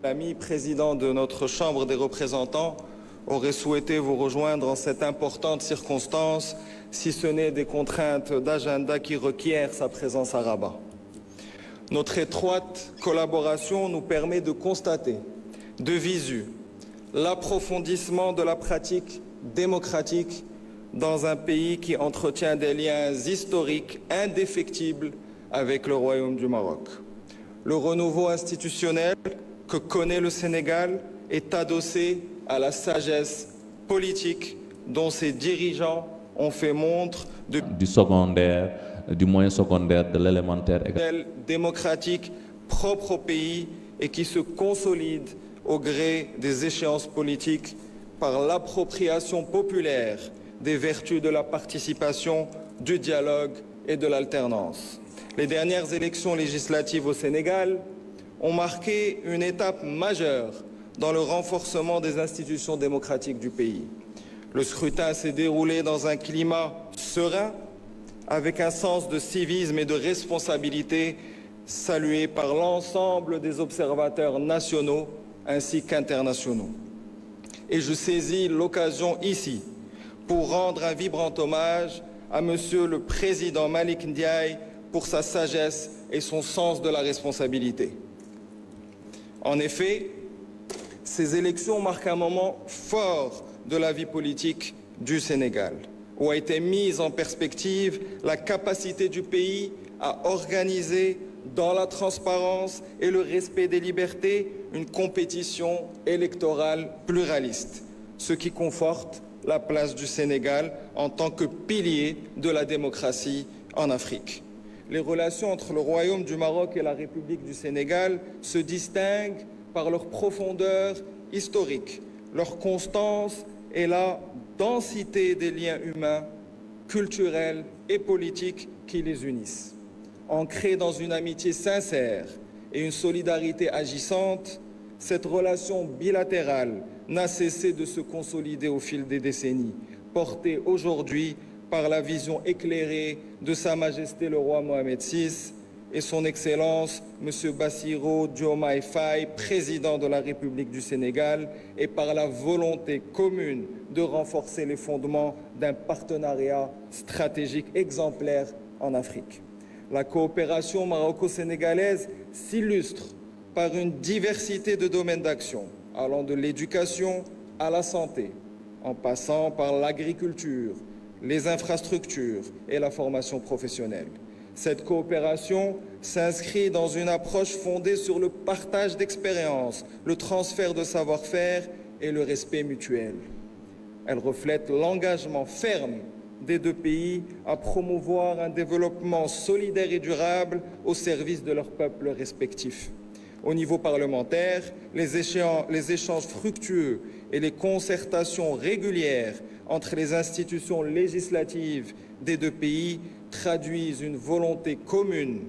L'ami président de notre Chambre des représentants aurait souhaité vous rejoindre en cette importante circonstance, si ce n'est des contraintes d'agenda qui requièrent sa présence à Rabat. Notre étroite collaboration nous permet de constater de visu l'approfondissement de la pratique démocratique dans un pays qui entretient des liens historiques indéfectibles avec le Royaume du Maroc. Le renouveau institutionnel que connaît le Sénégal est adossé à la sagesse politique dont ses dirigeants ont fait montre du secondaire, du moyen secondaire, de l'élémentaire. Démocratique propre au pays et qui se consolide au gré des échéances politiques par l'appropriation populaire des vertus de la participation, du dialogue et de l'alternance. Les dernières élections législatives au Sénégal ont marqué une étape majeure dans le renforcement des institutions démocratiques du pays. Le scrutin s'est déroulé dans un climat serein, avec un sens de civisme et de responsabilité salué par l'ensemble des observateurs nationaux ainsi qu'internationaux. Et je saisis l'occasion ici pour rendre un vibrant hommage à Monsieur le Président Malick Ndiaye pour sa sagesse et son sens de la responsabilité. En effet, ces élections marquent un moment fort de la vie politique du Sénégal, où a été mise en perspective la capacité du pays à organiser dans la transparence et le respect des libertés une compétition électorale pluraliste, ce qui conforte la place du Sénégal en tant que pilier de la démocratie en Afrique. Les relations entre le Royaume du Maroc et la République du Sénégal se distinguent par leur profondeur historique, leur constance et la densité des liens humains, culturels et politiques qui les unissent. Ancrée dans une amitié sincère et une solidarité agissante, cette relation bilatérale n'a cessé de se consolider au fil des décennies, portée aujourd'hui par la vision éclairée de Sa Majesté le roi Mohamed VI et son Excellence M. Bassirou Diomaye Faye, président de la République du Sénégal, et par la volonté commune de renforcer les fondements d'un partenariat stratégique exemplaire en Afrique. La coopération maroco-sénégalaise s'illustre par une diversité de domaines d'action, allant de l'éducation à la santé, en passant par l'agriculture, les infrastructures et la formation professionnelle. Cette coopération s'inscrit dans une approche fondée sur le partage d'expériences, le transfert de savoir-faire et le respect mutuel. Elle reflète l'engagement ferme des deux pays à promouvoir un développement solidaire et durable au service de leurs peuples respectifs. Au niveau parlementaire, les échanges fructueux et les concertations régulières entre les institutions législatives des deux pays traduisent une volonté commune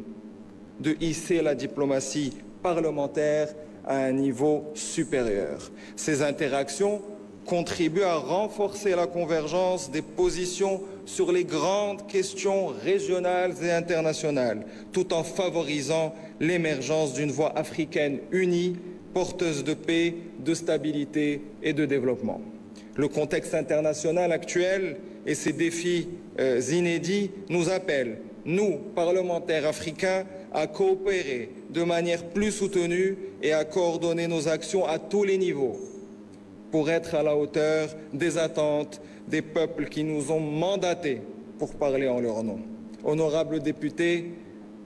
de hisser la diplomatie parlementaire à un niveau supérieur. Ces interactions contribuent à renforcer la convergence des positions sur les grandes questions régionales et internationales, tout en favorisant l'émergence d'une voie africaine unie, porteuse de paix, de stabilité et de développement. Le contexte international actuel et ses défis inédits nous appellent, nous, parlementaires africains, à coopérer de manière plus soutenue et à coordonner nos actions à tous les niveaux pour être à la hauteur des attentes des peuples qui nous ont mandatés pour parler en leur nom. Honorables députés,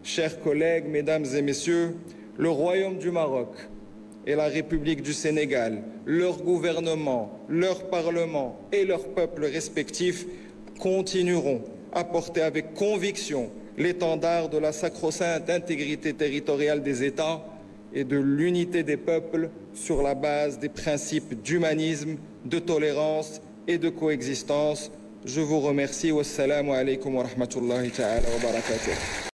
chers collègues, mesdames et messieurs, le Royaume du Maroc et la République du Sénégal, leur gouvernement, leur parlement et leurs peuples respectifs continueront à porter avec conviction l'étendard de la sacro-sainte intégrité territoriale des États et de l'unité des peuples sur la base des principes d'humanisme, de tolérance et de coexistence. Je vous remercie. Wassalamu alaikum wa rahmatullahi ta'ala wa barakatuh.